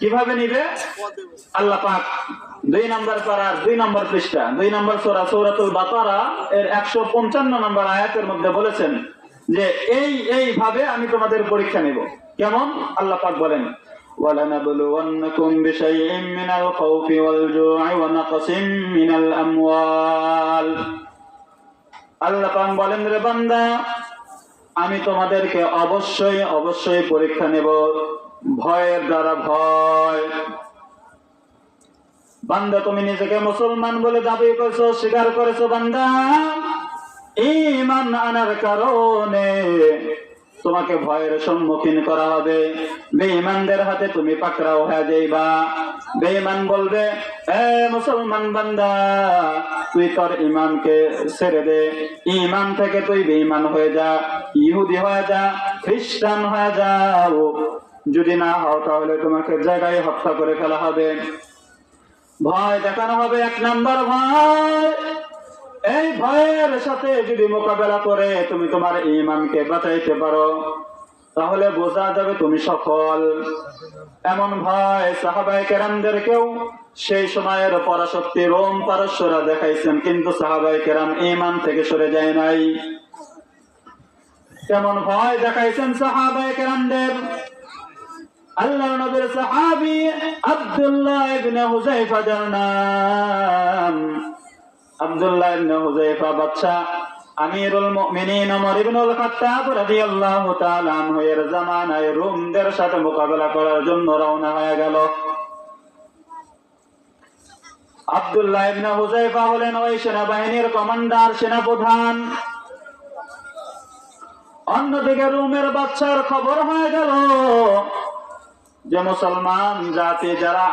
কিভাবে নিবে? আল্লাহ পাক 2 নম্বর পারার 2 নম্বর পৃষ্ঠা 2 নম্বর সূরা সূরাতুল বাকারা এর 155 নম্বর আয়াতের মধ্যে বলেছেন যে এই ভাবে আমি তোমাদের পরীক্ষা নেব। কেমন? আল্লাহ পাক বলেন وَلَنَبْلُوَنَّكُمْ بِشَيْءٍ مِّنَ الْخَوْفِ وَالْجُوعِ وَنَقْصٍ مِّنَ الْأَمْوَالِ। আল্লাহ পাক বলেন, রে বান্দা, আমি তোমাদেরকে অবশ্যই পরীক্ষা নেব, ভয়ের দ্বারা ভয়। বান্দা, তুমি নিজেকে মুসলমান বলে দাবি করছো, স্বীকার করেছো বান্দা, ঈমান আনার কারণে তোমাকে ভয়ের সম্মুখীন করা হবে। বেঈমানদের হাতে তুমি পাকড়াও হয়ে যাইবা। বেঈমান বলবে, এ মুসলমান বান্দা, তুই তোর ঈমানকে ছেড়ে দে, ঈমান থেকে তুই বেঈমান হয়ে যা, ইহুদি হয়ে যা, খ্রিস্টান হয়ে যাও। যদি না হও তাহলে তোমাকে জায়গায় হত্যা করে ফেলা হবে। ভয় দেখানো হবে, 1 নাম্বার ভয়। এই ভয়ের সাথে যদি মোকাবেলা করে তুমি তোমার ঈমানকে বাঁচাইতে পারো, তাহলে বোঝা যাবে তুমি সফল। এমন ভয় সাহাবায়ে কেরামদেরকেও সেই সময়ের পরাশক্তি রোম পারস্যরা দেখাইছেন, কিন্তু সাহাবায়ে কেরাম ঈমান থেকে সরে যায় নাই। কেমন ভয় দেখাইছেন সাহাবায়ে কেরামদের? আল্লাহর নবীর সাহাবী আব্দুল্লাহ ইবনে হুযায়ফা, যার নাম আব্দুল্লাহ ইবনে হুযায়ফা, বাদশা আমিরুল মুমিনিন ওমর ইবনুল খাত্তাব রাদিয়াল্লাহু তাআলা আনহু এর জামানায় রোমদের সাথে মোকাবেলা করার জন্য রওনা হয়ে গেল। আব্দুল্লাহ ইবনে হুযায়ফা হলেন ওই সেনাবাহিনীর কমান্ডার, সেনাপ্রধান। অন্যদিকে রোমের বাদশার খবর হয়ে গেল যে মুসলমান জাতি যারা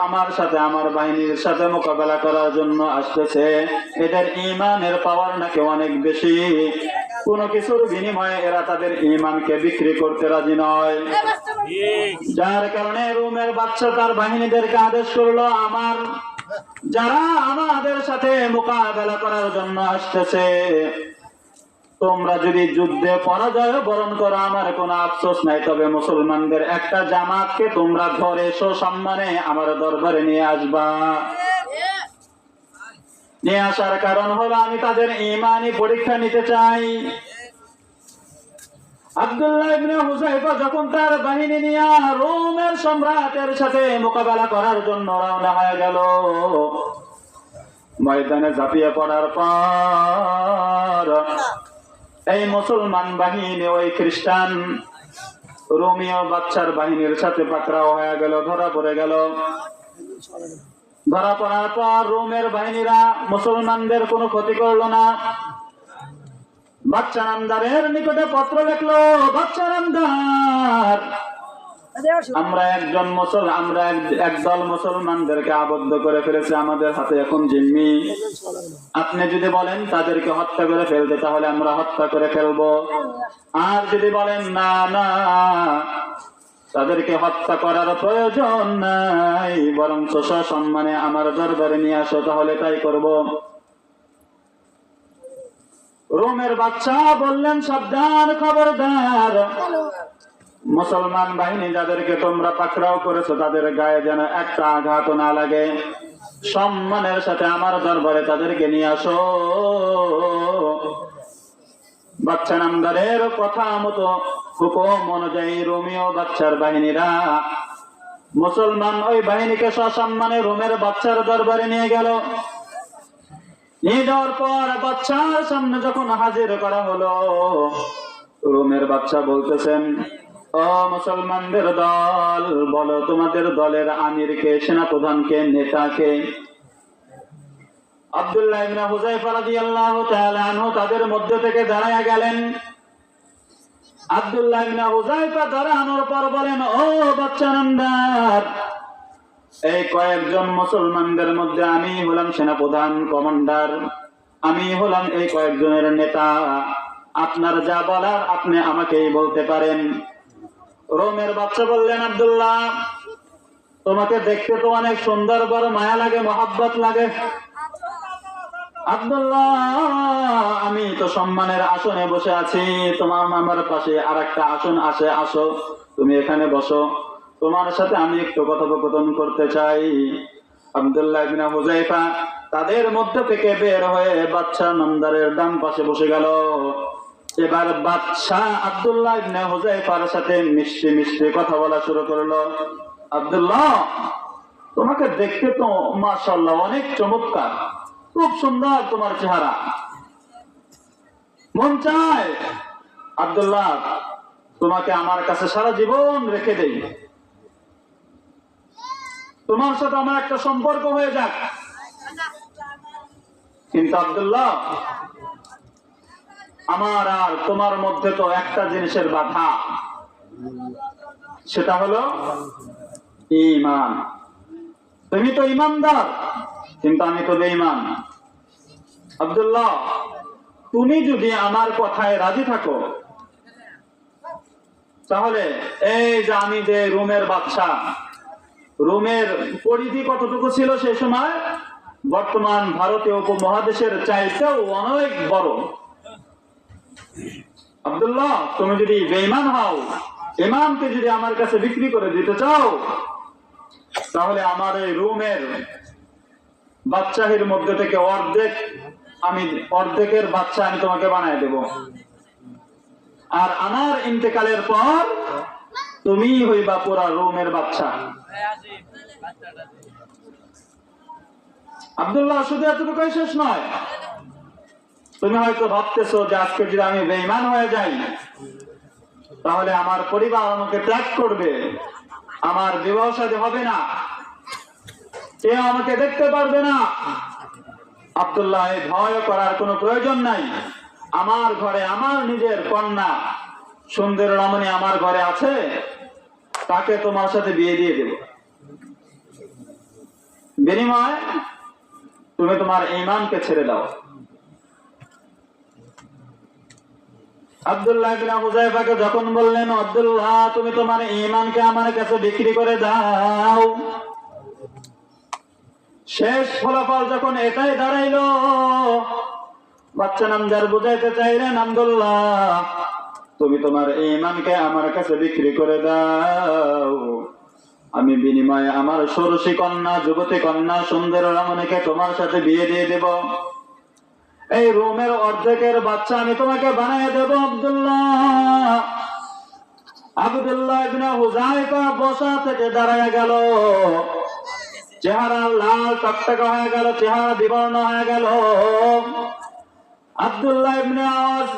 আমার সাথে, আমার বাহিনীর সাথে মোকাবেলা করার জন্য আসতেছে, এদের ঈমানের পাওয়ার নাকি অনেক বেশি। কোনো কিছুর বিনিময়ে এরা তাদের ঈমানকে বিক্রি করতে রাজি নয়। যার কারণে রোমের বাদশা তার বাহিনীদেরকে আদেশ করলো, যারা আমাদের সাথে মোকাবেলা করার জন্য আসতেছে, তোমরা যদি যুদ্ধে পরাজয় বরণ করো আমার কোনো আফসোস নাই, তবে মুসলমানদের একটা জামাতকে তোমরা ধরে সম্মানে আমার দরবারে নিয়ে আসবা। নিয়ে আসার কারণ হলো আমি তাদের ঈমানি পরীক্ষা নিতে চাই। আব্দুল্লাহ ইবনে হুযায়ফা যখন তার বাহিনী নিয়ে রোমের সম্রাটের সাথে মোকাবেলা করার জন্য রওনা হয়ে গেল, ময়দানে ঝাঁপিয়ে পড়ার পর এই মুসলমান বাহিনী ওই খ্রিস্টান রোমীয় বাদশার বাহিনীর সাথে পাকড়াও হয়ে গেল, ধরা পড়ে গেল। ধরা পড়ার পর রোমের বাহিনীরা মুসলমানদের কোনো ক্ষতি করলো না। বাদশা নামদারের নিকটে পত্র লিখলো, বাদশা নামদার, আমরা একদল মুসলমানদেরকে আবদ্ধ করে ফেলেছে, আমাদের হাতে এখন জিম্মি। আপনি যদি বলেন তাদেরকে হত্যা করে ফেলতে, তাহলে আমরা হত্যা করে ফেলবো। আর যদি বলেন না না, তাদেরকে হত্যা করার প্রয়োজন নাই, বরং সসম্মানে আমার দরবারে নিয়ে আসো, তাহলে তাই করব। রোমের বাদশা বললেন, সাবধান, খবরদার, মুসলমান বাহিনী যাদেরকে তোমরা পাকড়াও করেছো তাদের গায়ে যেন একটা আঘাত না লাগে, সম্মানের সাথে আমার দরবারে তাদেরকে নিয়ে আসো। বাদশা নামদারের কথা মতো হুকুম অনুযায়ী রোমীয় বাদশার বাহিনীরা মুসলমান ওই বাহিনীকে সসম্মানে রোমের বাদশার দরবারে নিয়ে গেল। নিয়ে যাওয়ার পর বাদশার সামনে যখন হাজির করা হলো, রোমের বাদশা বলতেছেন, ও মুসলমানদের দল, বলো তোমাদের দলের আমিরকে, সেনাপ্রধানকে, নেতাকে? আব্দুল্লাহ ইবনে হুযায়ফা রাদিয়াল্লাহু তাআলা আনহু তাদের মধ্য থেকে দাঁড়ায়া গেলেন। আব্দুল্লাহ ইবনে হুযায়ফা দাঁড়ানোর পর বলেন, ও বাদশা নামদার, এই কয়েকজন মুসলমানদের মধ্যে আমি হলাম সেনাপ্রধান, কমান্ডার, আমি হলাম এই কয়েকজনের নেতা। আপনার যা বলার আপনি আমাকেই বলতে পারেন। রোমের বাদশা বললেন, আব্দুল্লাহ, তোমাকে দেখতে তো অনেক সুন্দর, বড় মায়া লাগে, মহব্বত লাগে। আব্দুল্লাহ, আমি তো সম্মানের আসনে বসে আছি, তোমার আমার পাশে আর একটা আসন আছে, আসো তুমি এখানে বসো। তোমার সাথে আমি একটু কথোপকথন করতে চাই। আব্দুল্লাহ ইবনে হুযায়ফা তাদের মধ্যে থেকে বের হয়ে বাদশা নামদারের ডান পাশে বসে গেল। এবার বাদশা আব্দুল্লাহ ইবনে হুযায়ফার সাথে মিষ্টি মিষ্টি কথা বলা শুরু করলো। আব্দুল্লাহ, তোমাকে দেখতে তো মাশাআল্লাহ অনেক চমৎকার, খুব সুন্দর তোমার চেহারা। মন চায় আব্দুল্লাহ তোমাকে আমার কাছে সারা জীবন রেখে দেই, তোমার সাথে আমার একটা সম্পর্ক হয়ে যাক। কিন্তু আব্দুল্লাহ, আমার আর তোমার মধ্যে তো একটা জিনিসের বাধা, সেটা হলো ঈমান। তুমি তো ঈমানদার, কিন্তু আমি তো বেঈমান। আব্দুল্লাহ, তুমি যদি আমার কথায় রাজি থাকো, তাহলে এই যে আমি যে রোমের বাদশা, রোমের পরিধি কতটুকু ছিল সেই সময়, বর্তমান ভারতীয় উপমহাদেশের চাইতেও অনেক বড়। আব্দুল্লাহ, তুমি যদি বেঈমান হও, ইমানকে যদি আমার কাছে বিক্রি করে দিতে চাও, তাহলে আমার এই রোমের বাদশাহীর মধ্যে থেকে অর্ধেকের বাদশা আমি তোমাকে বানায় দেব। আর আমার ইন্তেকালের পর তুমি হইবা পুরা রোমের বাদশা। আব্দুল্লাহ, শুধু এতটুকুই শেষ নয়। তুমি হয়তো ভাবতেছো যে আজকে যদি আমি বেঈমান হয়ে যাই, তাহলে আমার পরিবার আমাকে ত্যাগ করবে, আমার বিবাহ শাদী হবে না, কেউ আমাকে দেখতে পারবে না। আব্দুল্লাহ, এই ভয় করার কোনো প্রয়োজন নাই। আমার ঘরে আমার নিজের কন্যা সুন্দর রমণী আমার ঘরে আছে, তাকে তোমার সাথে বিয়ে দিয়ে দেব। বিনিময় তুমি তোমার ঈমানকে ছেড়ে দাও। আব্দুল্লাহ ইবনে হুযায়ফাকে যখন বললেন, আব্দুল্লাহ তুমি তোমার ঈমানকে আমার কাছে বিক্রি করে দাও, শেষ ফলাফল যখন এটাই দাঁড়াইলো, বাচ্চা নামদার বুঝাইতে চাইলেন, আব্দুল্লাহ তুমি তোমার ঈমানকে আমার কাছে বিক্রি করে দাও, আমি বিনিময়ে আমার ষোড়শী কন্যা, যুবতী কন্যা সুন্দর রমণীকে তোমার সাথে বিয়ে দিয়ে দেব। এই রোমের অর্ধেকের বাচ্চা আমি তোমাকে বানিয়ে দেব। আব্দুল্লাহ ইবনে হুযায়ফা বসা থেকে দাঁড়ায় গেল, চেহারা লাল টকটকে হয়ে গেল, চেহারা বিবর্ণ হয়ে গেল। আব্দুল্লাহ ইবনে আওয়াজ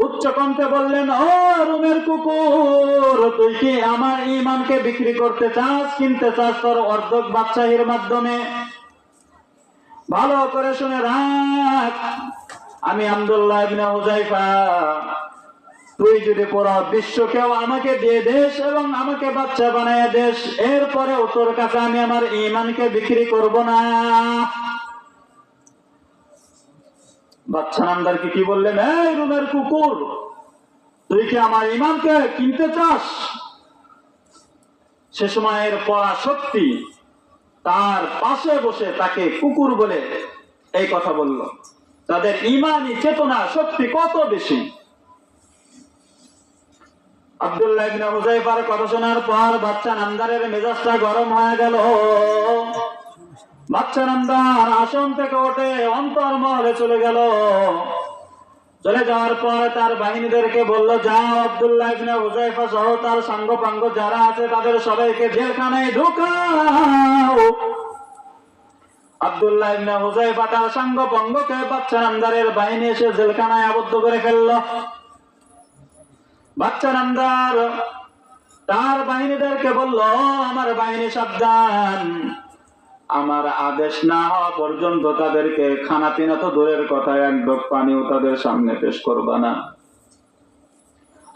উচ্চ কণ্ঠে বললেন, ও রোমের কুকুর, তুই কি আমার ঈমানকে বিক্রি করতে চাস, কিনতে চাস তোর অর্ধেক বাদশাহীর মাধ্যমে? ভালো করে শুনে রাখ, আমি আব্দুল্লাহ ইবনে হুযায়ফা, তুই যদি পুরো বিশ্বকেও আমাকে দিয়ে দেশ এবং আমাকে বাচ্চা বানায় দেশ, এরপরেও তোর কাছে আমি আমার ঈমানকে বিক্রি করব না। বাচ্চা নামদার কি বললেন, এই রোমের কুকুর, তুই কি আমার ঈমানকে কিনতে চাস? সে সময়ের পড়া শক্তি তার পাশে বসে তাকে কুকুর বলে এই কথা বলল। তাদের ঈমানি চেতনা শক্তি কত বেশি! আব্দুল্লাহ ইবনে হুযায়ফার কথা শোনার পর বাচ্চা নামদারের মেজাজটা গরম হয়ে গেল। বাচ্চা নামদার আসন থেকে উঠে অন্তর্মহলে চলে গেল। চলে যাওয়ার পর তার বাহিনীদেরকে বলল, যাও আব্দুল্লাহ ইবনে হুযায়ফা সহ তার সাঙ্গপাঙ্গ যারা আছে তাদের সবাইকে জেলখানায় ঢুকাও। আব্দুল্লাহ ইবনে হুযায়ফা তার সাঙ্গপাঙ্গকে বাচ্চা নামদারের বাহিনী এসে জেলখানায় আবদ্ধ করে ফেলল। বাচ্চা নামদার তার বাহিনীদেরকে বলল, আমার বাহিনী সাবধান, আমার আদেশ না হওয়া পর্যন্ত তাদেরকে খানা পিনা তো দূরের কথা, এক ঢোক পানিও তাদের সামনে পেশ করবা না।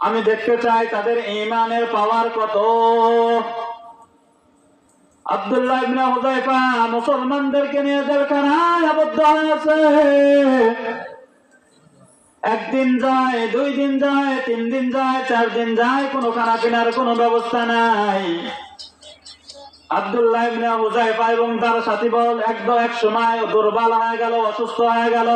আমি দেখতে চাই তাদের ঈমানের পাওয়ার কত। আব্দুল্লাহ ইবনে হুযায়ফা মুসলমানদেরকে নিয়ে জেলখানায় আবদ্ধ হয়েছে। একদিন যায়, 2 দিন যায়, 3 দিন যায়, 4 দিন যায়, কোনো খানা পিনার কোনো ব্যবস্থা নাই। আব্দুল্লাহ ইবনে হুযায়ফা এবং তার সাথী বল এক সময় দুর্বল হয়ে গেল, অসুস্থ হয়ে গেল।